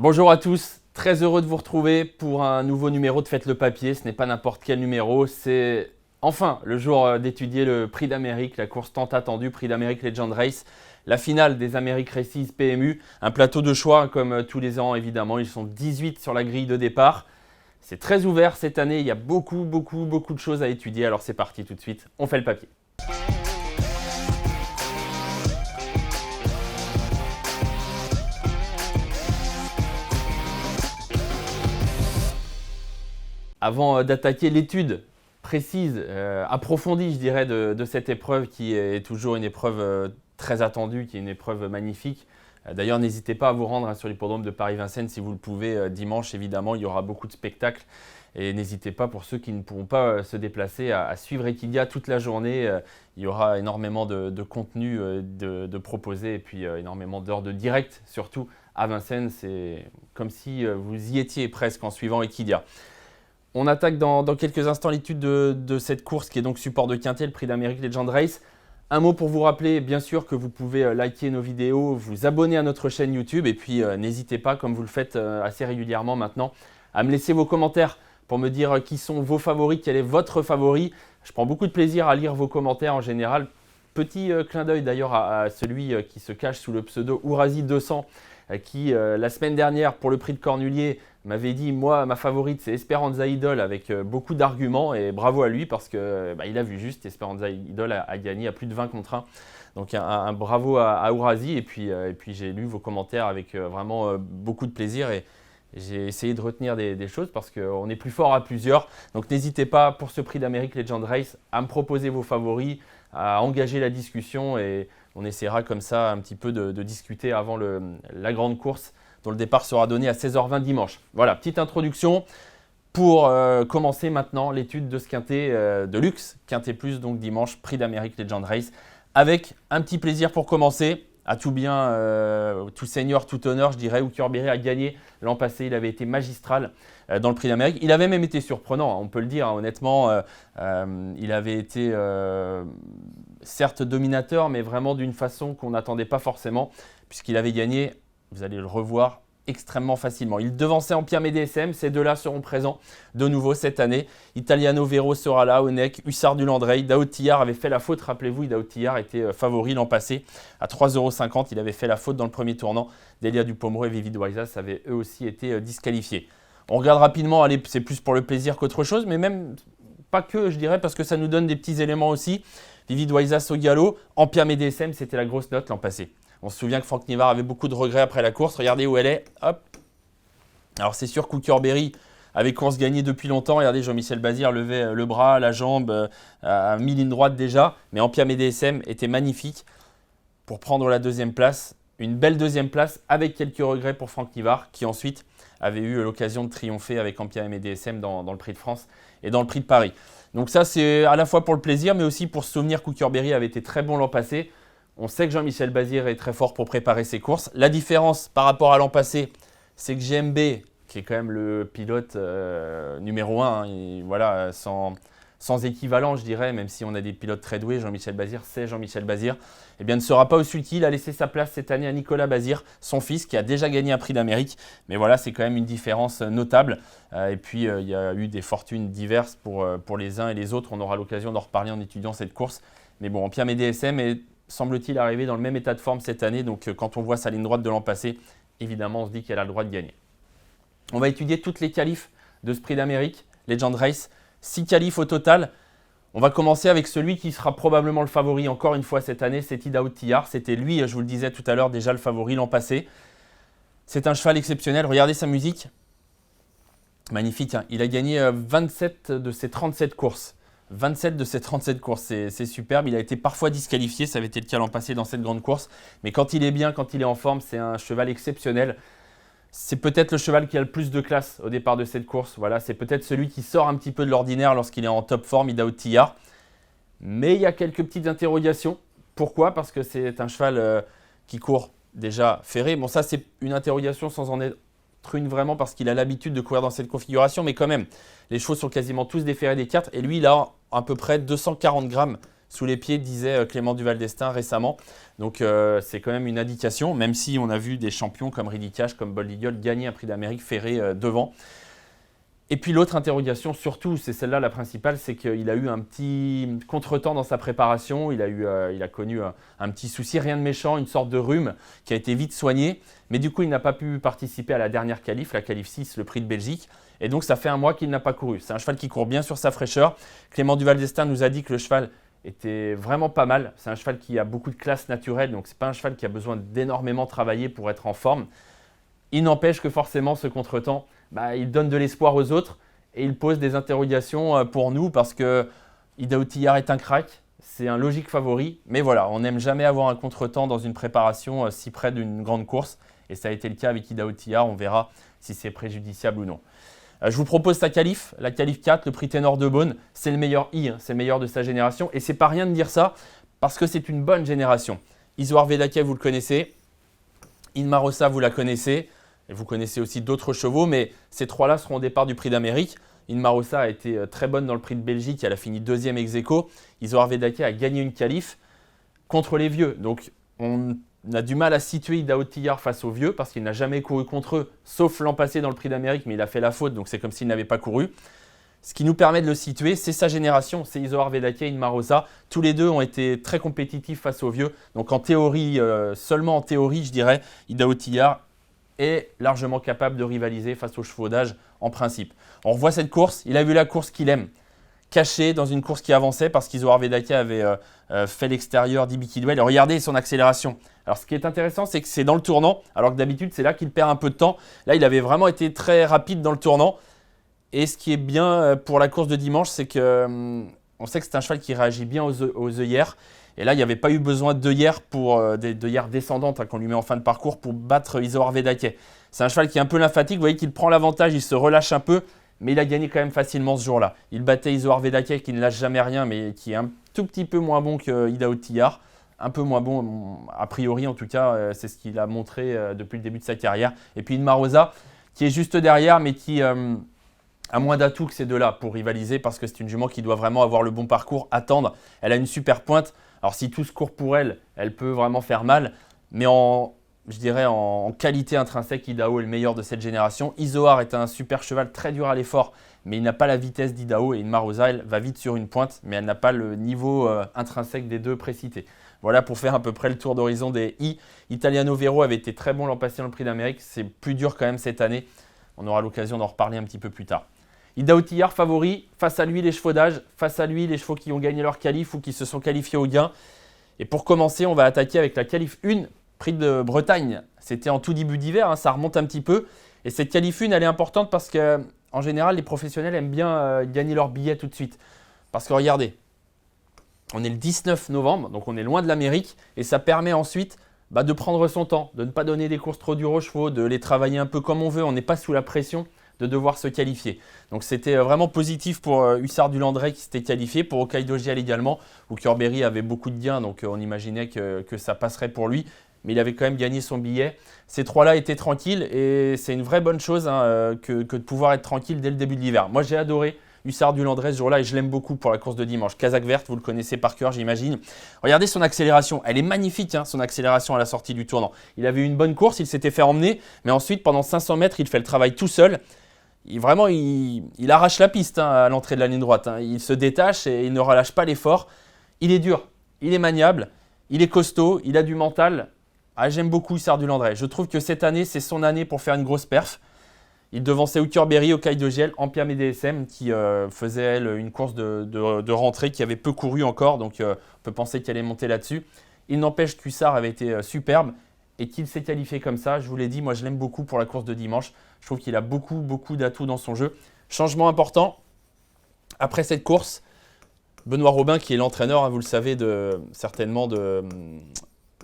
Bonjour à tous, très heureux de vous retrouver pour un nouveau numéro de Faites le papier. Ce n'est pas n'importe quel numéro, c'est enfin le jour d'étudier le Prix d'Amérique, la course tant attendue, Prix d'Amérique Legend Race, la finale des Amériques Races PMU, un plateau de choix comme tous les ans évidemment, ils sont 18 sur la grille de départ. C'est très ouvert cette année, il y a beaucoup de choses à étudier, alors c'est parti tout de suite, on fait le papier. Avant d'attaquer l'étude précise, approfondie, je dirais, de cette épreuve qui est toujours une épreuve très attendue, qui est une épreuve magnifique. D'ailleurs, n'hésitez pas à vous rendre sur l'hippodrome de Paris-Vincennes si vous le pouvez. Dimanche, évidemment, il y aura beaucoup de spectacles. Et n'hésitez pas, pour ceux qui ne pourront pas se déplacer, à suivre Equidia toute la journée. Il y aura énormément de contenu de proposer et puis énormément d'heures de direct, surtout à Vincennes. C'est comme si vous y étiez presque en suivant Equidia. On attaque dans quelques instants l'étude de cette course qui est donc support de Quintet, le Prix d'Amérique Legend Race. Un mot pour vous rappeler, bien sûr, que vous pouvez liker nos vidéos, vous abonner à notre chaîne YouTube et puis n'hésitez pas, comme vous le faites assez régulièrement maintenant, à me laisser vos commentaires pour me dire qui sont vos favoris, quel est votre favori. Je prends beaucoup de plaisir à lire vos commentaires en général. Petit clin d'œil d'ailleurs à celui qui se cache sous le pseudo Ourasi200 qui, la semaine dernière, pour le prix de Cornulier, m'avait dit, moi, ma favorite, c'est Esperanza Idol avec beaucoup d'arguments et bravo à lui parce qu'il a vu juste, Esperanza Idol a gagné à plus de 20 contre 1. Donc un bravo à Ourasi et puis j'ai lu vos commentaires avec vraiment beaucoup de plaisir et j'ai essayé de retenir des choses parce qu'on est plus fort à plusieurs. Donc n'hésitez pas pour ce Prix d'Amérique Legend Race à me proposer vos favoris, à engager la discussion et on essaiera comme ça un petit peu de discuter avant la grande course dont le départ sera donné à 16h20 dimanche. Voilà, petite introduction pour commencer maintenant l'étude de ce quintet de luxe, Quintet Plus, donc dimanche, Prix d'Amérique Legend Race, avec un petit plaisir pour commencer. À tout bien, tout seigneur, tout honneur, je dirais, Hooker Berry a gagné l'an passé, il avait été magistral dans le Prix d'Amérique. Il avait même été surprenant, on peut le dire, honnêtement. Il avait été certes dominateur, mais vraiment d'une façon qu'on n'attendait pas forcément, puisqu'il avait gagné, vous allez le revoir, extrêmement facilement. Il devançait Empire et DSM, ces deux-là seront présents de nouveau cette année. Italiano Vero sera là, Onek, Hussard du Landrey, Daoud Tillard avait fait la faute, rappelez-vous, Daoud Tillard était favori l'an passé à 3,50 €, il avait fait la faute dans le premier tournant. Delia Dupomereau et Vivid Waisas avaient eux aussi été disqualifiés. On regarde rapidement, allez, c'est plus pour le plaisir qu'autre chose, mais même pas que, je dirais, parce que ça nous donne des petits éléments aussi. Vivid Waisas au galop, Empire et DSM, c'était la grosse note l'an passé. On se souvient que Franck Nivard avait beaucoup de regrets après la course. Regardez où elle est. Hop. Alors c'est sûr qu'Hooker Berry avait course gagnée depuis longtemps. Regardez, Jean-Michel Bazir levait le bras, la jambe à mi-ligne droite déjà. Mais Empire et DSM était magnifique pour prendre la deuxième place. Une belle deuxième place avec quelques regrets pour Franck Nivard qui ensuite avait eu l'occasion de triompher avec Empire et DSM dans le Prix de France et dans le Prix de Paris. Donc ça c'est à la fois pour le plaisir mais aussi pour se souvenir qu'Hooker Berry avait été très bon l'an passé. On sait que Jean-Michel Bazir est très fort pour préparer ses courses. La différence par rapport à l'an passé, c'est que GMB, qui est quand même le pilote numéro 1, voilà, sans équivalent, je dirais, même si on a des pilotes très doués, Jean-Michel Bazir, c'est Jean-Michel Bazir, eh bien, ne sera pas au sulky. Il a laissé sa place cette année à Nicolas Bazir, son fils, qui a déjà gagné un Prix d'Amérique. Mais voilà, c'est quand même une différence notable. Et puis, il y a eu des fortunes diverses pour les uns et les autres. On aura l'occasion d'en reparler en étudiant cette course. Mais bon, Empire et DSM est semble-t-il arriver dans le même état de forme cette année. Donc quand on voit sa ligne droite de l'an passé, évidemment on se dit qu'elle a le droit de gagner. On va étudier toutes les qualifs de ce Prix d'Amérique, Legend Race, 6 qualifs au total. On va commencer avec celui qui sera probablement le favori encore une fois cette année, c'est Daoud Tillard. C'était lui, je vous le disais tout à l'heure, déjà le favori l'an passé. C'est un cheval exceptionnel, regardez sa musique. Magnifique, hein. Il a gagné 27 de ses 37 courses. 27 de ses 37 courses, c'est superbe. Il a été parfois disqualifié, ça avait été le cas l'an passé dans cette grande course. Mais quand il est bien, quand il est en forme, c'est un cheval exceptionnel. C'est peut-être le cheval qui a le plus de classe au départ de cette course. Voilà, c'est peut-être celui qui sort un petit peu de l'ordinaire lorsqu'il est en top forme, Daoud Tillard. Mais il y a quelques petites interrogations. Pourquoi ? Parce que c'est un cheval qui court déjà ferré. Bon, ça c'est une interrogation sans en être une vraiment parce qu'il a l'habitude de courir dans cette configuration. Mais quand même, les chevaux sont quasiment tous des ferrés des 4. Et lui, il a à peu près 240 grammes sous les pieds, disait Clément Duval d'Estaing récemment. Donc c'est quand même une indication, même si on a vu des champions comme Ridley Cash, comme Bold Eagle gagner un prix d'Amérique ferré devant. Et puis l'autre interrogation, surtout, c'est celle-là la principale, c'est qu'il a eu un petit contretemps dans sa préparation. Il a connu un petit souci, rien de méchant, une sorte de rhume qui a été vite soigné. Mais du coup, il n'a pas pu participer à la dernière qualif, la qualif 6, le prix de Belgique. Et donc, ça fait un mois qu'il n'a pas couru. C'est un cheval qui court bien sur sa fraîcheur. Clément Duval d'Estaing nous a dit que le cheval était vraiment pas mal. C'est un cheval qui a beaucoup de classe naturelle, donc ce n'est pas un cheval qui a besoin d'énormément travailler pour être en forme. Il n'empêche que forcément, ce contretemps, il donne de l'espoir aux autres et il pose des interrogations pour nous parce que Idaho Tillard est un crack, c'est un logique favori. Mais voilà, on n'aime jamais avoir un contretemps dans une préparation si près d'une grande course. Et ça a été le cas avec Idaho Tillard, on verra si c'est préjudiciable ou non. Je vous propose sa qualif, la qualif 4, le prix Ténor de Beaune. C'est le meilleur c'est le meilleur de sa génération. Et c'est pas rien de dire ça parce que c'est une bonne génération. Isoar Vedake, vous le connaissez. Inmarosa, vous la connaissez. Et vous connaissez aussi d'autres chevaux, mais ces trois-là seront au départ du prix d'Amérique. Inmarosa a été très bonne dans le prix de Belgique, elle a fini 2e ex-aequo. Isoar Vedake a gagné une qualif contre les vieux. Donc on a du mal à situer Idaho Tillard face aux vieux parce qu'il n'a jamais couru contre eux, sauf l'an passé dans le prix d'Amérique, mais il a fait la faute, donc c'est comme s'il n'avait pas couru. Ce qui nous permet de le situer, c'est sa génération, c'est Isoar Vedake et Inmarosa. Tous les deux ont été très compétitifs face aux vieux. Donc en théorie, seulement en théorie, je dirais, Idaho Tillard est largement capable de rivaliser face aux chevaux d'âge en principe. On revoit cette course, il a vu la course qu'il aime, caché dans une course qui avançait parce qu'Isoar Vedake avait fait l'extérieur d'Ibiki Duel. Et regardez son accélération. Alors ce qui est intéressant, c'est que c'est dans le tournant, alors que d'habitude c'est là qu'il perd un peu de temps. Là, il avait vraiment été très rapide dans le tournant. Et ce qui est bien pour la course de dimanche, c'est qu'on sait que c'est un cheval qui réagit bien aux œillères. Et là, il n'y avait pas eu besoin d'œillères d'œillères descendantes qu'on lui met en fin de parcours pour battre Isoar Vedake. C'est un cheval qui est un peu lymphatique. Vous voyez qu'il prend l'avantage, il se relâche un peu, mais il a gagné quand même facilement ce jour-là. Il battait Isoar Vedake qui ne lâche jamais rien, mais qui est un tout petit peu moins bon que Idaho Tillard. Un peu moins bon, a priori en tout cas, c'est ce qu'il a montré depuis le début de sa carrière. Et puis Inmarosa qui est juste derrière, mais qui a moins d'atouts que ces deux-là pour rivaliser parce que c'est une jument qui doit vraiment avoir le bon parcours, attendre. Elle a une super pointe. Alors si tout se court pour elle, elle peut vraiment faire mal. Mais je dirais en qualité intrinsèque, Idaho est le meilleur de cette génération. Isoar est un super cheval très dur à l'effort, mais il n'a pas la vitesse d'Idaho. Et Inmarosa, elle va vite sur une pointe, mais elle n'a pas le niveau intrinsèque des deux précités. Voilà pour faire à peu près le tour d'horizon des I. Italiano Vero avait été très bon l'an passé dans le prix d'Amérique. C'est plus dur quand même cette année. On aura l'occasion d'en reparler un petit peu plus tard. Idaho Tillard favori, face à lui les chevaux d'âge, face à lui les chevaux qui ont gagné leur qualif ou qui se sont qualifiés au gain. Et pour commencer, on va attaquer avec la qualif 1, prix de Bretagne. C'était en tout début d'hiver, ça remonte un petit peu. Et cette qualif 1, elle est importante parce qu'en général, les professionnels aiment bien gagner leur billet tout de suite. Parce que regardez, on est le 19 novembre, donc on est loin de l'Amérique. Et ça permet ensuite de prendre son temps, de ne pas donner des courses trop dures aux chevaux, de les travailler un peu comme on veut. On n'est pas sous la pression de devoir se qualifier. Donc c'était vraiment positif pour Hussard du Landré qui s'était qualifié, pour Hokkaido Gial également, où Curberry avait beaucoup de gains, donc on imaginait que ça passerait pour lui, mais il avait quand même gagné son billet. Ces trois-là étaient tranquilles et c'est une vraie bonne chose que de pouvoir être tranquille dès le début de l'hiver. Moi j'ai adoré Hussard du Landré ce jour-là et je l'aime beaucoup pour la course de dimanche. Kazakh verte, vous le connaissez par cœur j'imagine. Regardez son accélération, elle est magnifique son accélération à la sortie du tournant. Il avait eu une bonne course, il s'était fait emmener, mais ensuite pendant 500 mètres il fait le travail tout seul. Il arrache la piste à l'entrée de la ligne droite. Il se détache et il ne relâche pas l'effort. Il est dur, il est maniable, il est costaud, il a du mental. J'aime beaucoup Hussard du Landré. Je trouve que cette année, c'est son année pour faire une grosse perf. Il devançait Hookerberry, Hokkaido Gial, Ampiam et DSM qui faisait elle, une course de rentrée qui avait peu couru encore. Donc on peut penser qu'elle est montée là-dessus. Il n'empêche qu'Hussard avait été superbe et qu'il s'est qualifié comme ça. Je vous l'ai dit, moi je l'aime beaucoup pour la course de dimanche. Je trouve qu'il a beaucoup d'atouts dans son jeu. Changement important, après cette course, Benoît Robin, qui est l'entraîneur, vous le savez certainement de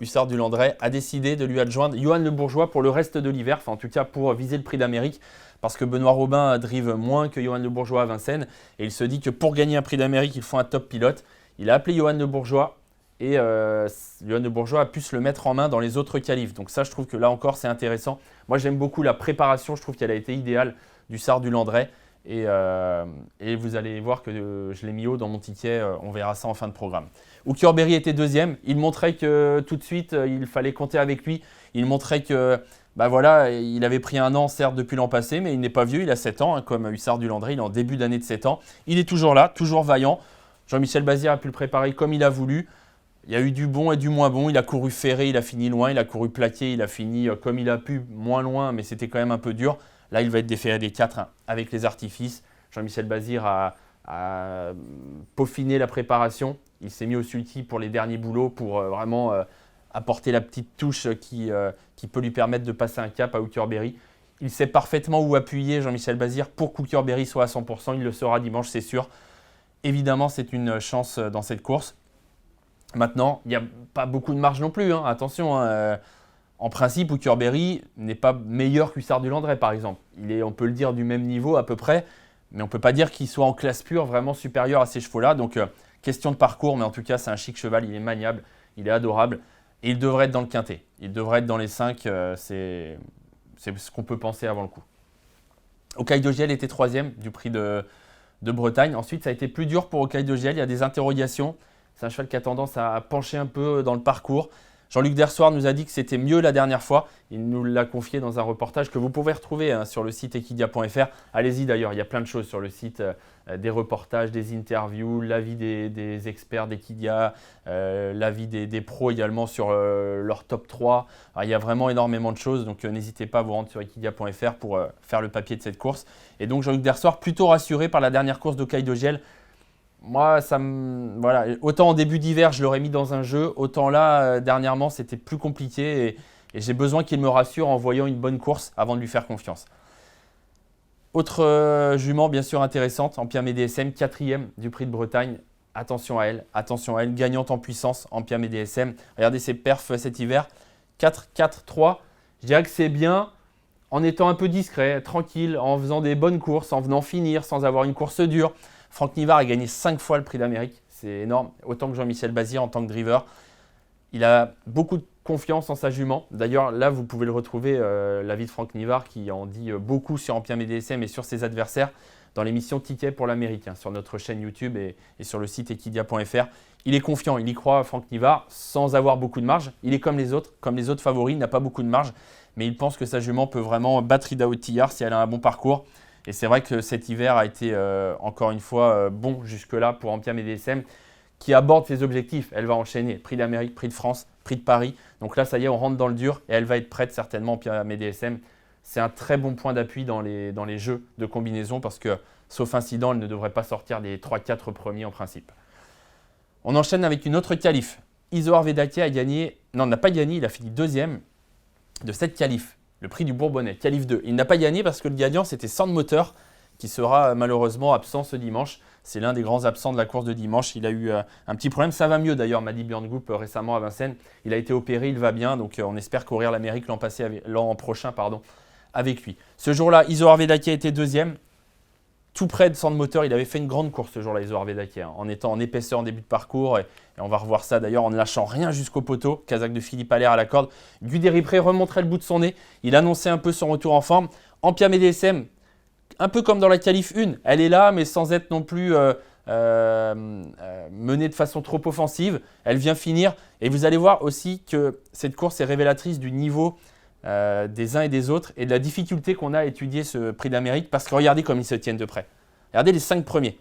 Hussard du Landré, a décidé de lui adjoindre Johan Le Bourgeois pour le reste de l'hiver, enfin en tout cas pour viser le prix d'Amérique, parce que Benoît Robin drive moins que Johan Le Bourgeois à Vincennes, et il se dit que pour gagner un prix d'Amérique, il faut un top pilote. Il a appelé Johan Le Bourgeois, et Johan Le Bourgeois a pu se le mettre en main dans les autres qualifs. Donc ça, je trouve que là encore, c'est intéressant. Moi, j'aime beaucoup la préparation. Je trouve qu'elle a été idéale d'Hussard du Landré. Et vous allez voir que je l'ai mis haut dans mon ticket, on verra ça en fin de programme. Hookerberry était deuxième, il montrait que tout de suite il fallait compter avec lui, il montrait que voilà, il avait pris un an certes depuis l'an passé, mais il n'est pas vieux, il a 7 ans, hein, comme Hussard du Landré, il est en début d'année de 7 ans, il est toujours là, toujours vaillant. Jean-Michel Bazir a pu le préparer comme il a voulu. Il y a eu du bon et du moins bon. Il a couru ferré, il a fini loin. Il a couru plaqué, il a fini comme il a pu, moins loin, mais c'était quand même un peu dur. Là, il va être déféré des 4 hein, avec les artifices. Jean-Michel Bazir a peaufiné la préparation. Il s'est mis au sulky pour les derniers boulots pour vraiment apporter la petite touche qui peut lui permettre de passer un cap à Hookerberry. Il sait parfaitement où appuyer, Jean-Michel Bazir, pour que Hookerberry soit à 100%. Il le sera dimanche, c'est sûr. Évidemment, c'est une chance dans cette course. Maintenant, il n'y a pas beaucoup de marge non plus. Hein. Attention, hein, en principe, Hookerberry n'est pas meilleur qu'Hussard du Landré, par exemple. Il est, on peut le dire, du même niveau à peu près, mais on ne peut pas dire qu'il soit en classe pure vraiment supérieur à ces chevaux-là. Donc, question de parcours, mais en tout cas, c'est un chic cheval. Il est maniable, il est adorable et il devrait être dans le quintet. Il devrait être dans les 5. C'est ce qu'on peut penser avant le coup. Hokkaido Giel était 3e du prix de Bretagne. Ensuite, ça a été plus dur pour Hokkaido Giel. Il y a des interrogations. C'est un cheval qui a tendance à pencher un peu dans le parcours. Jean-Luc Dersoir nous a dit que c'était mieux la dernière fois. Il nous l'a confié dans un reportage que vous pouvez retrouver hein, sur le site equidia.fr. Allez-y d'ailleurs, il y a plein de choses sur le site, des reportages, des interviews, l'avis des experts d'Equidia, l'avis des pros également sur leur top 3. Alors, il y a vraiment énormément de choses, donc n'hésitez pas à vous rendre sur equidia.fr pour faire le papier de cette course. Et donc Jean-Luc Dersoir, plutôt rassuré par la dernière course d'Hokkaido Giel. Moi, voilà. Autant en début d'hiver, je l'aurais mis dans un jeu, autant là, dernièrement, c'était plus compliqué et j'ai besoin qu'il me rassure en voyant une bonne course avant de lui faire confiance. Autre jument, bien sûr, intéressante, Ampiam DSM, 4e du prix de Bretagne. Attention à elle, gagnante en puissance, Ampiam DSM. Regardez ses perfs cet hiver, 4, 4, 3. Je dirais que c'est bien en étant un peu discret, tranquille, en faisant des bonnes courses, en venant finir sans avoir une course dure. Franck Nivard a gagné 5 fois le prix d'Amérique, c'est énorme, autant que Jean-Michel Bazir en tant que driver. Il a beaucoup de confiance en sa jument. D'ailleurs, là, vous pouvez le retrouver, l'avis de Franck Nivard qui en dit beaucoup sur Ampiam DSM et sur ses adversaires dans l'émission Ticket pour l'Amérique, hein, sur notre chaîne YouTube et sur le site equidia.fr. Il est confiant, il y croit, Franck Nivard, sans avoir beaucoup de marge. Il est comme les autres favoris, il n'a pas beaucoup de marge, mais il pense que sa jument peut vraiment battre Ida Otillard si elle a un bon parcours. Et c'est vrai que cet hiver a été encore une fois bon jusque-là pour Ampiam DSM qui aborde ses objectifs. Elle va enchaîner prix d'Amérique, prix de France, prix de Paris. Donc là, ça y est, on rentre dans le dur et elle va être prête certainement Ampiam DSM. C'est un très bon point d'appui dans les jeux de combinaison parce que, sauf incident, elle ne devrait pas sortir des 3-4 premiers en principe. On enchaîne avec une autre qualif. Isoar Vedaké a gagné, non, n'a pas gagné, il a fini 2e de cette qualif. Le prix du Bourbonnais, qualif 2. Il n'a pas gagné parce que le gagnant, c'était Sandmotor, qui sera malheureusement absent ce dimanche. C'est l'un des grands absents de la course de dimanche. Il a eu un petit problème. Ça va mieux d'ailleurs, m'a dit Björn Goop récemment à Vincennes. Il a été opéré, il va bien. Donc on espère courir l'Amérique l'an prochain avec lui. Ce jour-là, Isoar Vedaké était 2e. Tout près de Sandmotor, il avait fait une grande course ce jour-là, Isoar Vedaké, hein, en étant en épaisseur en début de parcours. Et on va revoir ça d'ailleurs en ne lâchant rien jusqu'au poteau. Kazakh de Philippe Allaire à la corde. Guderipré remontrait le bout de son nez. Il annonçait un peu son retour en forme. Ampiam DSM, un peu comme dans la qualif 1, elle est là, mais sans être non plus menée de façon trop offensive. Elle vient finir. Et vous allez voir aussi que cette course est révélatrice du niveau des uns et des autres et de la difficulté qu'on a à étudier ce prix d'Amérique parce que regardez comme ils se tiennent de près. Regardez les 5 premiers.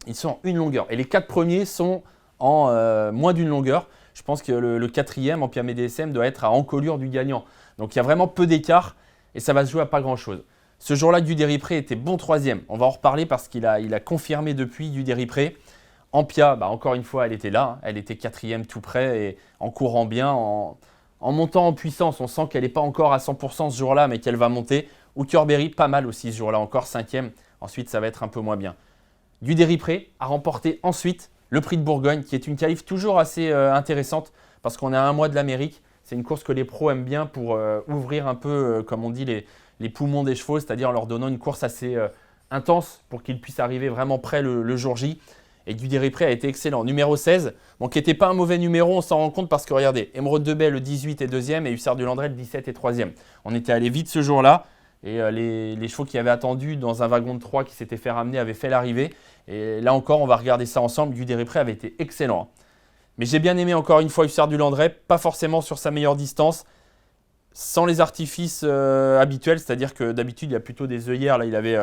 Ils sont en une longueur et les 4 premiers sont en moins d'une longueur. Je pense que le 4e, Ampiam DSM, doit être à encolure du gagnant. Donc il y a vraiment peu d'écart et ça va se jouer à pas grand-chose. Ce jour-là, Guderipré était bon 3e. On va en reparler parce qu'il a confirmé depuis Guderipré. Ampia, encore une fois, elle était là. Hein. Elle était 4e tout près et en courant bien, en montant en puissance. On sent qu'elle n'est pas encore à 100% ce jour-là, mais qu'elle va monter. Hookerberry, pas mal aussi ce jour-là, encore 5e. Ensuite, ça va être un peu moins bien. Guderipré a remporté ensuite le prix de Bourgogne, qui est une qualif toujours assez intéressante parce qu'on est à un mois de l'Amérique. C'est une course que les pros aiment bien pour ouvrir un peu, comme on dit, les poumons des chevaux, c'est-à-dire en leur donnant une course assez intense pour qu'ils puissent arriver vraiment près le jour J. Et Guderipré a été excellent. Numéro 16, qui n'était pas un mauvais numéro, on s'en rend compte parce que regardez, Émeraude de Baie, le 18 est 2e et Hussard du Landré, le 17 est 3e. On était allé vite ce jour-là. Et les chevaux qui avaient attendu dans un wagon de 3 qui s'était fait ramener avaient fait l'arrivée. Et là encore, on va regarder ça ensemble. Guy Desripré avait été excellent. Mais j'ai bien aimé encore une fois Hussard du Landré, pas forcément sur sa meilleure distance, sans les artifices habituels, c'est-à-dire que d'habitude il y a plutôt des œillères. Là il avait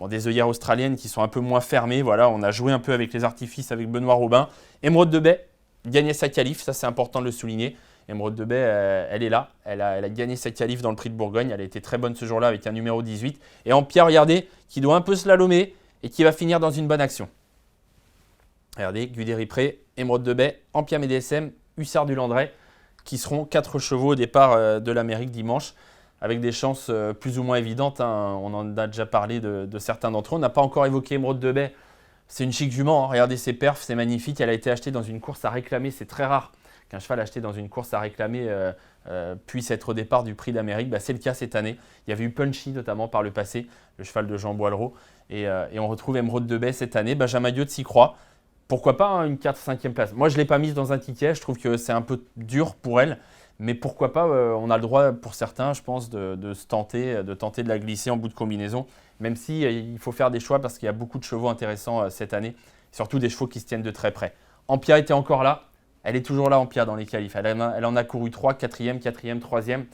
des œillères australiennes qui sont un peu moins fermées. Voilà, on a joué un peu avec les artifices avec Benoît Robin. Émeraude de Baie gagnait sa qualif, ça c'est important de le souligner. Émeraude de Baie, elle est là, elle a gagné sa qualif dans le prix de Bourgogne, elle a été très bonne ce jour-là avec un numéro 18. Et Ampia, regardez, qui doit un peu slalomer et qui va finir dans une bonne action. Regardez, Guy Desripré, Émeraude de Baie, Ampia MDSM, Hussard du Landré, qui seront 4 chevaux au départ de l'Amérique dimanche, avec des chances plus ou moins évidentes. On en a déjà parlé de certains d'entre eux. On n'a pas encore évoqué Émeraude de Baie. C'est une chic jument, hein. Regardez ses perfs, c'est magnifique. Elle a été achetée dans une course à réclamer, c'est très rare qu'un cheval acheté dans une course à réclamer puisse être au départ du prix d'Amérique. C'est le cas cette année. Il y avait eu Punchy notamment par le passé, le cheval de Jean Boileau. Et on retrouve Émeraude de Baie cette année. Benjamin Diot s'y croit. Pourquoi pas une 4-5e place. Moi, je ne l'ai pas mise dans un ticket. Je trouve que c'est un peu dur pour elle. Mais pourquoi pas, on a le droit pour certains, je pense, de tenter de la glisser en bout de combinaison. Même si il faut faire des choix parce qu'il y a beaucoup de chevaux intéressants cette année. Surtout des chevaux qui se tiennent de très près. Ampia était encore là. Elle est toujours là, Ampia, dans les qualifs. Elle en a couru 3, 4e, 4e, 3e.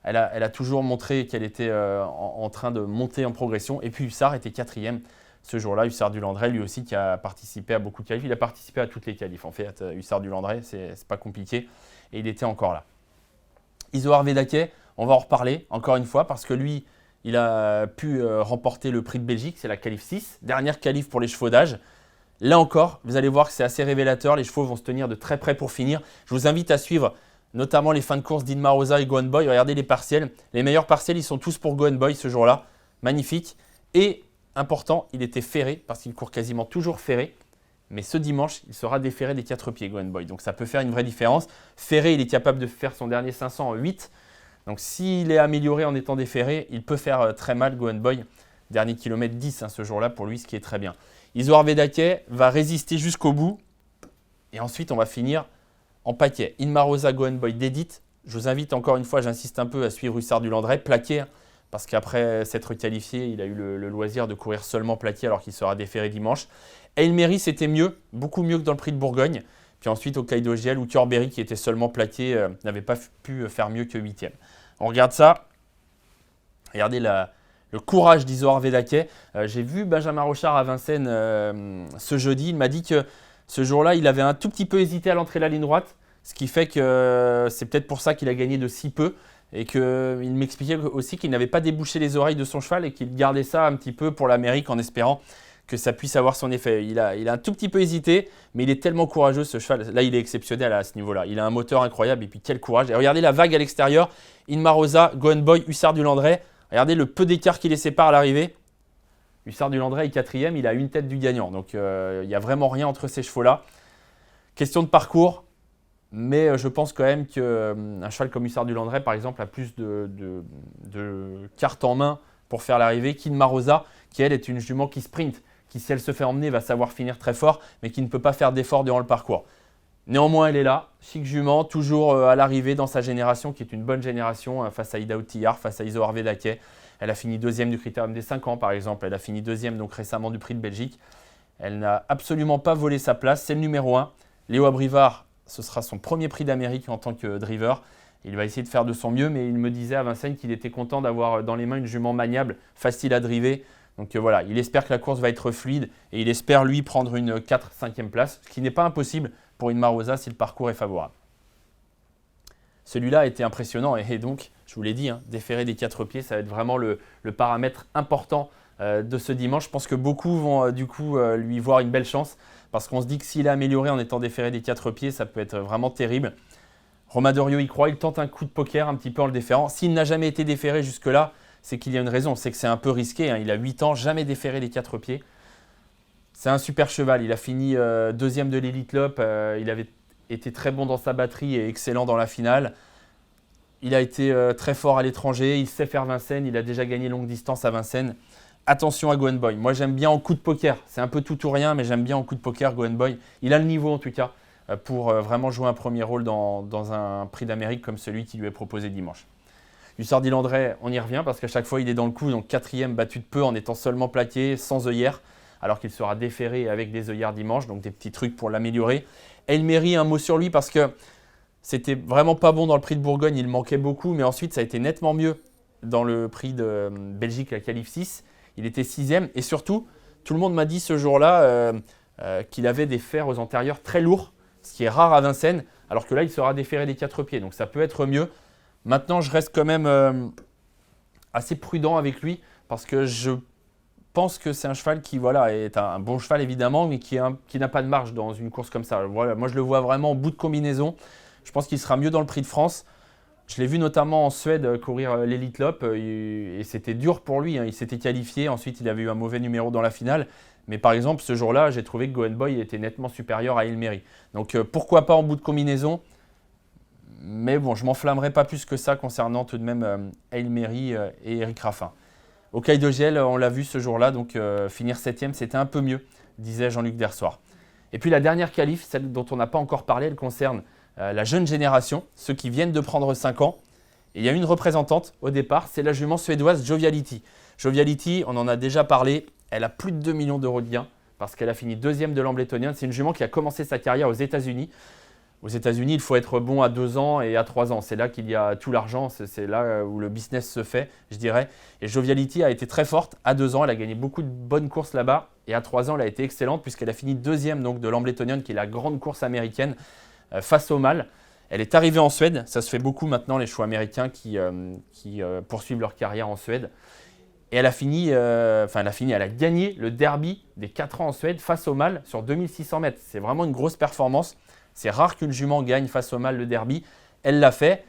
Elle a toujours montré qu'elle était en train de monter en progression. Et puis Hussard était 4e. Ce jour-là, Hussard du Landré, lui aussi, qui a participé à beaucoup de qualifs. Il a participé à toutes les qualifs. En fait, Hussard du Landré, c'est pas compliqué. Et il était encore là. Isoard Védaquet, on va en reparler encore une fois parce que lui, il a pu remporter le prix de Belgique. C'est la qualif 6. Dernière qualif pour les chevaux d'âge. Là encore, vous allez voir que c'est assez révélateur. Les chevaux vont se tenir de très près pour finir. Je vous invite à suivre notamment les fins de course d'Inmar Rosa et Gohan Boy. Regardez les partiels. Les meilleurs partiels, ils sont tous pour Gohan Boy ce jour-là. Magnifique. Et important, il était ferré parce qu'il court quasiment toujours ferré. Mais ce dimanche, il sera déferré des 4 pieds, Gohan Boy. Donc ça peut faire une vraie différence. Ferré, il est capable de faire son dernier 500 en 8. Donc s'il est amélioré en étant déferré, il peut faire très mal, Gohan Boy. Dernier kilomètre 10 ce jour-là pour lui, ce qui est très bien. Isoard Védaquet va résister jusqu'au bout. Et ensuite, on va finir en paquet. Inmar Rosa, Gohan Boy, Dédite. Je vous invite encore une fois, j'insiste un peu à suivre Hussard du Landré, plaqué. Parce qu'après s'être qualifié, il a eu le loisir de courir seulement plaqué alors qu'il sera déféré dimanche. Aylmery, c'était mieux, beaucoup mieux que dans le prix de Bourgogne. Puis ensuite, au Kaido GL, où Corberry, qui était seulement plaqué, n'avait pas pu faire mieux que 8e. On regarde ça. Regardez le courage d'Isoard Védaquet. J'ai vu Benjamin Rochard à Vincennes ce jeudi. Il m'a dit que ce jour-là, il avait un tout petit peu hésité à l'entrée de la ligne droite. Ce qui fait que c'est peut-être pour ça qu'il a gagné de si peu. Et qu'il m'expliquait aussi qu'il n'avait pas débouché les oreilles de son cheval et qu'il gardait ça un petit peu pour l'Amérique en espérant que ça puisse avoir son effet. Il a un tout petit peu hésité, mais il est tellement courageux ce cheval. Là, il est exceptionnel à ce niveau-là. Il a un moteur incroyable et puis quel courage. Et regardez la vague à l'extérieur. Inmar Rosa, Gohan Boy, Hussard du Landré. Regardez le peu d'écart qui les sépare à l'arrivée. Hussard du Landré est 4e, il a une tête du gagnant. Donc il n'y a vraiment rien entre ces chevaux-là. Question de parcours. Mais je pense quand même qu'un cheval comme Hussard du Landré, par exemple, a plus de cartes en main pour faire l'arrivée qu'Inmar Rosa, qui elle est une jument qui sprint, qui si elle se fait emmener va savoir finir très fort, mais qui ne peut pas faire d'efforts durant le parcours. Néanmoins, elle est là, chic jument, toujours à l'arrivée dans sa génération, qui est une bonne génération face à Ida Outillard, face à Isoard Védaquet. Elle a fini 2e du Critérium des 5 ans, par exemple. Elle a fini 2e donc récemment du Prix de Belgique. Elle n'a absolument pas volé sa place, c'est le numéro 1. Léo Abrivard, ce sera son premier prix d'Amérique en tant que driver. Il va essayer de faire de son mieux, mais il me disait à Vincennes qu'il était content d'avoir dans les mains une jument maniable, facile à driver. Donc voilà, il espère que la course va être fluide et il espère lui prendre une 4-5e place, ce qui n'est pas impossible pour Inmar Rosa si le parcours est favorable. Celui-là a été impressionnant et donc, je vous l'ai dit, déférer des 4 pieds, ça va être vraiment le paramètre important de ce dimanche. Je pense que beaucoup vont du coup lui voir une belle chance. Parce qu'on se dit que s'il est amélioré en étant déféré des 4 pieds, ça peut être vraiment terrible. Romain Doriot y croit, il tente un coup de poker un petit peu en le déférant. S'il n'a jamais été déféré jusque-là, c'est qu'il y a une raison. C'est que c'est un peu risqué. Il a 8 ans, jamais déféré des 4 pieds. C'est un super cheval. Il a fini 2e de l'Elite Lopp. Il avait été très bon dans sa batterie et excellent dans la finale. Il a été très fort à l'étranger. Il sait faire Vincennes. Il a déjà gagné longue distance à Vincennes. Attention à Gohan Boy. Moi, j'aime bien en coup de poker. C'est un peu tout ou rien, mais j'aime bien en coup de poker Gohan Boy. Il a le niveau, en tout cas, pour vraiment jouer un premier rôle dans un prix d'Amérique comme celui qui lui est proposé dimanche. Hussard Landré, on y revient parce qu'à chaque fois il est dans le coup, donc 4e battu de peu en étant seulement plaqué, sans œillère, alors qu'il sera déféré avec des œillères dimanche, donc des petits trucs pour l'améliorer. Elmery, un mot sur lui parce que c'était vraiment pas bon dans le prix de Bourgogne, il manquait beaucoup, mais ensuite ça a été nettement mieux dans le prix de Belgique, la Qualif 6. Il était 6e et surtout, tout le monde m'a dit ce jour-là qu'il avait des fers aux antérieurs très lourds, ce qui est rare à Vincennes, alors que là il sera déféré des 4 pieds, donc ça peut être mieux. Maintenant, je reste quand même assez prudent avec lui parce que je pense que c'est un cheval qui est un bon cheval évidemment, mais qui n'a pas de marge dans une course comme ça. Voilà, moi, je le vois vraiment au bout de combinaison. Je pense qu'il sera mieux dans le Prix de France. Je l'ai vu notamment en Suède courir l'Elite Lopp et c'était dur pour lui. Il s'était qualifié, ensuite il avait eu un mauvais numéro dans la finale. Mais par exemple, ce jour-là, j'ai trouvé que Gohan Boy était nettement supérieur à Elmery. Donc pourquoi pas en bout de combinaison? Mais bon, je ne m'enflammerai pas plus que ça concernant tout de même Elmery et Eric Raffin. Au Caille de Giel, on l'a vu ce jour-là, donc finir 7e, c'était un peu mieux, disait Jean-Luc Dersoir. Et puis la dernière qualif, celle dont on n'a pas encore parlé, elle concerne la jeune génération, ceux qui viennent de prendre 5 ans. Et il y a une représentante au départ, c'est la jument suédoise Joviality. Joviality, on en a déjà parlé, elle a plus de 2 millions d'euros de gains parce qu'elle a fini 2e de l'Ambletonian. C'est une jument qui a commencé sa carrière aux États-Unis. Aux États-Unis, il faut être bon à 2 ans et à 3 ans. C'est là qu'il y a tout l'argent, c'est là où le business se fait, je dirais. Et Joviality a été très forte à 2 ans. Elle a gagné beaucoup de bonnes courses là-bas. Et à 3 ans, elle a été excellente puisqu'elle a fini 2e donc, de l'Ambletonian, qui est la grande course américaine, face au mâle. Elle est arrivée en Suède. Ça se fait beaucoup maintenant, les chevaux américains qui poursuivent leur carrière en Suède. Et elle a gagné le derby des 4 ans en Suède face au mâle sur 2600 mètres. C'est vraiment une grosse performance. C'est rare qu'une jument gagne face au mâle le derby. Elle l'a fait.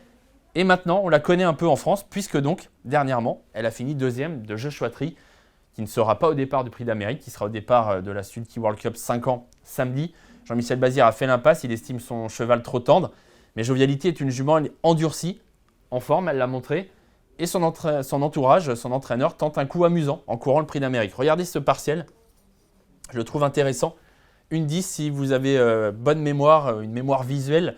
Et maintenant, on la connaît un peu en France, puisque donc, dernièrement, elle a fini 2e de Joshua Tree, qui ne sera pas au départ du Prix d'Amérique, qui sera au départ de la Sulky World Cup 5 ans samedi. Jean-Michel Bazir a fait l'impasse, il estime son cheval trop tendre. Mais Joviality est une jument endurcie, en forme, elle l'a montré. Et son entourage, son entraîneur, tente un coup amusant en courant le Prix d'Amérique. Regardez ce partiel, je le trouve intéressant. Une 10 si vous avez bonne mémoire, une mémoire visuelle.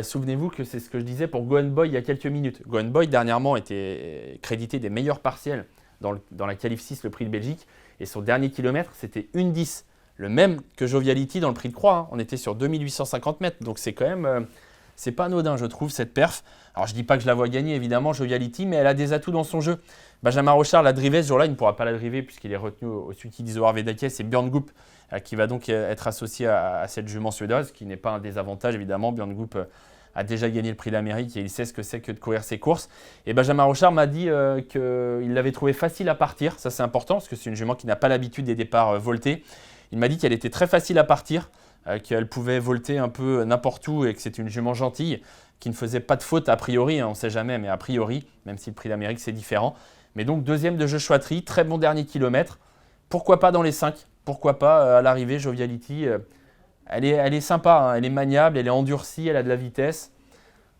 Souvenez-vous que c'est ce que je disais pour Gohan Boy il y a quelques minutes. Gohan Boy dernièrement était crédité des meilleurs partiels dans la Qualif 6, le Prix de Belgique. Et son dernier kilomètre, c'était une 10. Le même que Joviality dans le Prix de Croix. Hein. On était sur 2850 mètres. Donc c'est quand même, c'est pas anodin je trouve cette perf. Alors je ne dis pas que je la vois gagner évidemment Joviality, mais elle a des atouts dans son jeu. Benjamin Rochard l'a drivé ce jour-là, il ne pourra pas la driver puisqu'il est retenu au Sulky d'Izoard Vedake. C'est Björn Goop qui va donc être associé à cette jument suédoise, qui n'est pas un désavantage évidemment. Björn Goop a déjà gagné le Prix d'Amérique et il sait ce que c'est que de courir ses courses. Et Benjamin Rochard m'a dit qu'il l'avait trouvé facile à partir. Ça c'est important parce que c'est une jument qui n'a pas l'habitude des départs voltés. Il m'a dit qu'elle était très facile à partir, qu'elle pouvait volter un peu n'importe où et que c'est une jument gentille qui ne faisait pas de faute a priori, hein, on ne sait jamais, mais a priori, même si le Prix d'Amérique c'est différent. Mais donc 2e de Joshua Tree, très bon dernier kilomètre. Pourquoi pas dans les 5 ? Pourquoi pas à l'arrivée, Joviality, elle est sympa, hein, elle est maniable, elle est endurcie, elle a de la vitesse.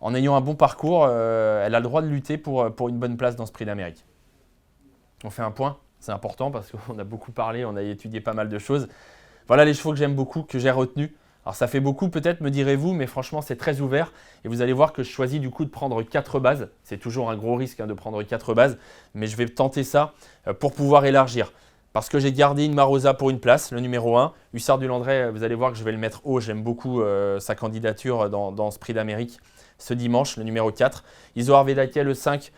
En ayant un bon parcours, elle a le droit de lutter pour une bonne place dans ce Prix d'Amérique. On fait un point, c'est important parce qu'on a beaucoup parlé, on a étudié pas mal de choses. Voilà les chevaux que j'aime beaucoup, que j'ai retenus. Alors ça fait beaucoup peut-être, me direz-vous, mais franchement c'est très ouvert. Et vous allez voir que je choisis du coup de prendre 4 bases. C'est toujours un gros risque de prendre 4 bases, mais je vais tenter ça pour pouvoir élargir. Parce que j'ai gardé une Marosa pour une place, le numéro 1. Hussard du Landré, vous allez voir que je vais le mettre haut. J'aime beaucoup sa candidature dans ce Prix d'Amérique ce dimanche, le numéro 4. Izoard Vedake, le 5.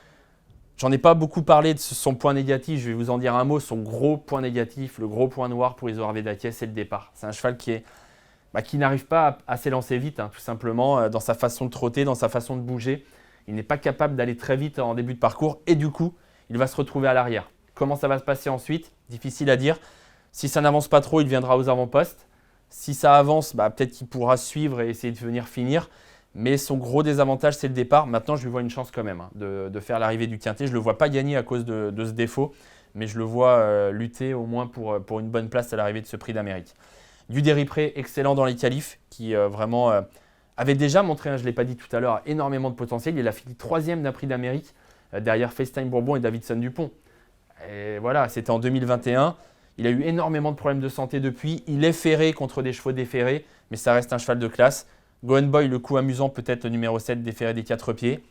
J'en ai pas beaucoup parlé de son point négatif, je vais vous en dire un mot. Son gros point négatif, le gros point noir pour Izoard Vedake, c'est le départ. C'est un cheval qui n'arrive pas à s'élancer vite, hein, tout simplement, dans sa façon de trotter, dans sa façon de bouger. Il n'est pas capable d'aller très vite en début de parcours et du coup, il va se retrouver à l'arrière. Comment ça va se passer ensuite? Difficile à dire. Si ça n'avance pas trop, il viendra aux avant-postes. Si ça avance, peut-être qu'il pourra suivre et essayer de venir finir. Mais son gros désavantage, c'est le départ. Maintenant, je lui vois une chance quand même de faire l'arrivée du quintet. Je ne le vois pas gagner à cause de ce défaut, mais je le vois lutter au moins pour une bonne place à l'arrivée de ce Prix d'Amérique. Duderipré, excellent dans les qualifs, qui vraiment avait déjà montré, je ne l'ai pas dit tout à l'heure, énormément de potentiel. Il a fini 3e d'un Prix d'Amérique derrière FaceTime Bourbon et Davidson Dupont. Et voilà, c'était en 2021. Il a eu énormément de problèmes de santé depuis. Il est ferré contre des chevaux déferrés, mais ça reste un cheval de classe. Gohan Boy, le coup amusant, peut-être le numéro 7 déferré des 4 pieds.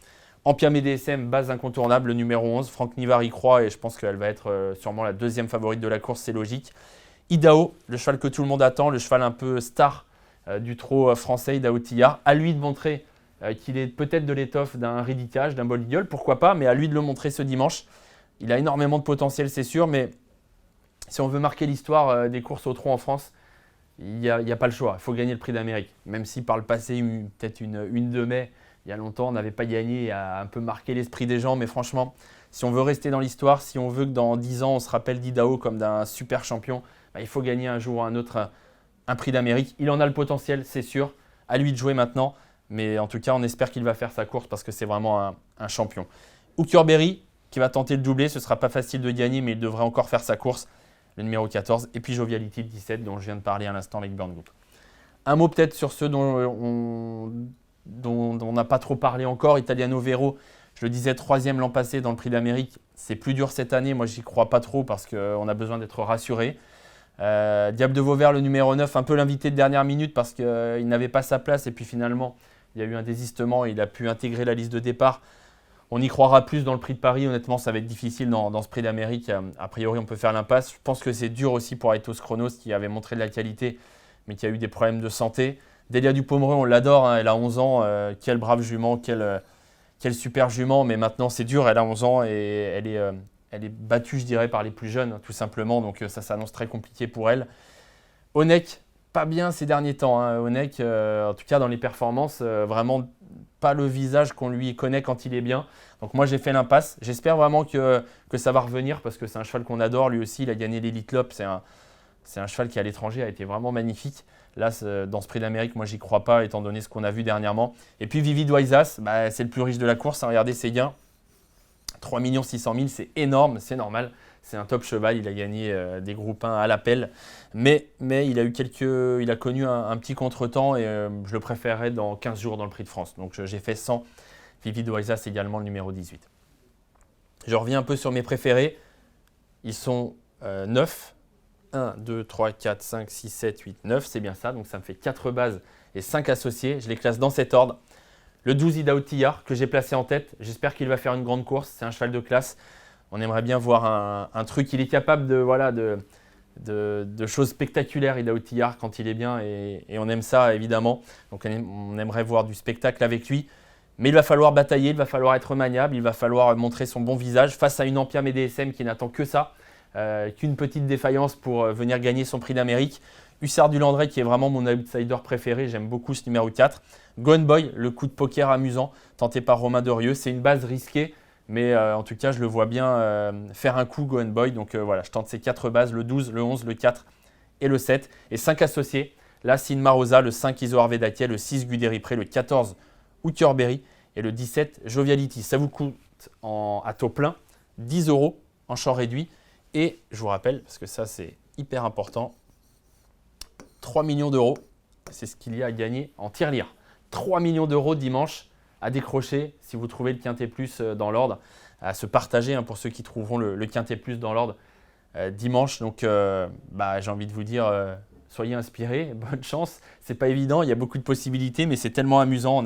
Ampiam et DSM, base incontournable, le numéro 11. Franck Nivard y croit et je pense qu'elle va être sûrement la deuxième favorite de la course, c'est logique. Idaho, le cheval que tout le monde attend, le cheval un peu star du trot français, Idaho Tillard. À lui de montrer qu'il est peut-être de l'étoffe d'un Ridicage, d'un Bold Eagle, pourquoi pas, mais à lui de le montrer ce dimanche. Il a énormément de potentiel, c'est sûr, mais si on veut marquer l'histoire des courses au trot en France, il n'y a pas le choix. Il faut gagner le prix d'Amérique. Même si par le passé, peut-être une de mai, il y a longtemps, on n'avait pas gagné et a un peu marqué l'esprit des gens. Mais franchement, si on veut rester dans l'histoire, si on veut que dans 10 ans, on se rappelle d'Idaho comme d'un super champion, il faut gagner un jour ou un autre un prix d'Amérique. Il en a le potentiel, c'est sûr. À lui de jouer maintenant. Mais en tout cas, on espère qu'il va faire sa course parce que c'est vraiment un champion. Hooker Berry qui va tenter le doublé. Ce ne sera pas facile de gagner, mais il devrait encore faire sa course. Le numéro 14. Et puis Joviality, le 17, dont je viens de parler à l'instant avec Burn Group. Un mot peut-être sur ceux dont on n'a pas trop parlé encore. Italiano Vero, je le disais, 3e l'an passé dans le prix d'Amérique. C'est plus dur cette année. Moi, j'y crois pas trop parce qu'on a besoin d'être rassuré. Diable de Vauvert, le numéro 9, un peu l'invité de dernière minute parce qu'il n'avait pas sa place. Et puis finalement, il y a eu un désistement et il a pu intégrer la liste de départ. On y croira plus dans le prix de Paris. Honnêtement, ça va être difficile dans ce prix d'Amérique. A priori, on peut faire l'impasse. Je pense que c'est dur aussi pour Aetos Chronos qui avait montré de la qualité, mais qui a eu des problèmes de santé. Delia Dupomereux, on l'adore. Elle a 11 ans. Quel brave jument, quel super jument. Mais maintenant, c'est dur. Elle a 11 ans et elle est battue, je dirais, par les plus jeunes, tout simplement. Donc, ça s'annonce très compliqué pour elle. Onek, pas bien ces derniers temps. Onek, en tout cas, dans les performances, vraiment pas le visage qu'on lui connaît quand il est bien. Donc moi j'ai fait l'impasse. J'espère vraiment que ça va revenir parce que c'est un cheval qu'on adore. Lui aussi il a gagné l'Elite Lop. C'est un cheval qui à l'étranger a été vraiment magnifique. Là dans ce prix d'Amérique, moi j'y crois pas étant donné ce qu'on a vu dernièrement. Et puis Vivid Waisas, c'est le plus riche de la course. Regardez ses gains. 3 600 000, c'est énorme, c'est normal. C'est un top cheval, il a gagné des groupes 1 à l'appel. Mais il a connu un petit contretemps et je le préférerais dans 15 jours dans le Prix de France. Donc j'ai fait 100. Vivid Waisas également le numéro 18. Je reviens un peu sur mes préférés. Ils sont 9. 1, 2, 3, 4, 5, 6, 7, 8, 9. C'est bien ça. Donc ça me fait 4 bases et 5 associés. Je les classe dans cet ordre. Le 12 Idaho Tillard que j'ai placé en tête. J'espère qu'il va faire une grande course. C'est un cheval de classe. On aimerait bien voir un truc. Il est capable de choses spectaculaires, Idaho Tillard, quand il est bien. Et on aime ça, évidemment. Donc on aimerait voir du spectacle avec lui. Mais il va falloir batailler, il va falloir être maniable, il va falloir montrer son bon visage face à une Ampiam et DSM qui n'attend que ça, qu'une petite défaillance pour venir gagner son prix d'Amérique. Hussard du Landré qui est vraiment mon outsider préféré, j'aime beaucoup ce numéro 4. Gone Boy, le coup de poker amusant tenté par Romain Derieux. C'est une base risquée, mais en tout cas je le vois bien faire un coup Gone Boy. Donc voilà, je tente ces 4 bases, le 12, le 11, le 4 et le 7. Et 5 associés, là Sin Rosa, le 5 Iso Arvedakia, le 6 Guderi Pré, le 14 Hooker Berry et le 17 Joviality. Ça vous coûte à taux plein 10 € en champ réduit. Et je vous rappelle, parce que ça c'est hyper important, 3 millions d'euros, c'est ce qu'il y a à gagner en tirelire. 3 millions d'euros dimanche à décrocher si vous trouvez le Quintet Plus dans l'ordre, à se partager pour ceux qui trouveront le Quintet Plus dans l'ordre dimanche. Donc j'ai envie de vous dire, soyez inspirés, bonne chance. C'est pas évident, il y a beaucoup de possibilités, mais c'est tellement amusant.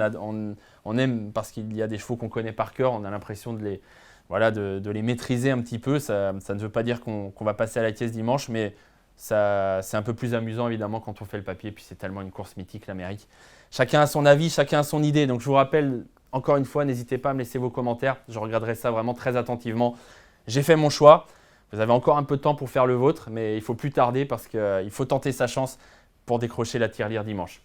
On aime parce qu'il y a des chevaux qu'on connaît par cœur, on a l'impression de les maîtriser un petit peu. Ça ne veut pas dire qu'on va passer à la caisse dimanche, mais c'est un peu plus amusant évidemment quand on fait le papier. Puis c'est tellement une course mythique, l'Amérique. Chacun a son avis, chacun a son idée. Donc je vous rappelle, encore une fois, n'hésitez pas à me laisser vos commentaires. Je regarderai ça vraiment très attentivement. J'ai fait mon choix. Vous avez encore un peu de temps pour faire le vôtre, mais il ne faut plus tarder parce qu'il faut tenter sa chance pour décrocher la tirelire dimanche.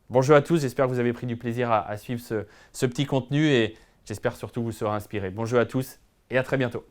Bonjour à tous, j'espère que vous avez pris du plaisir à suivre ce petit contenu et j'espère surtout que vous serez inspirés. Bonjour à tous et à très bientôt.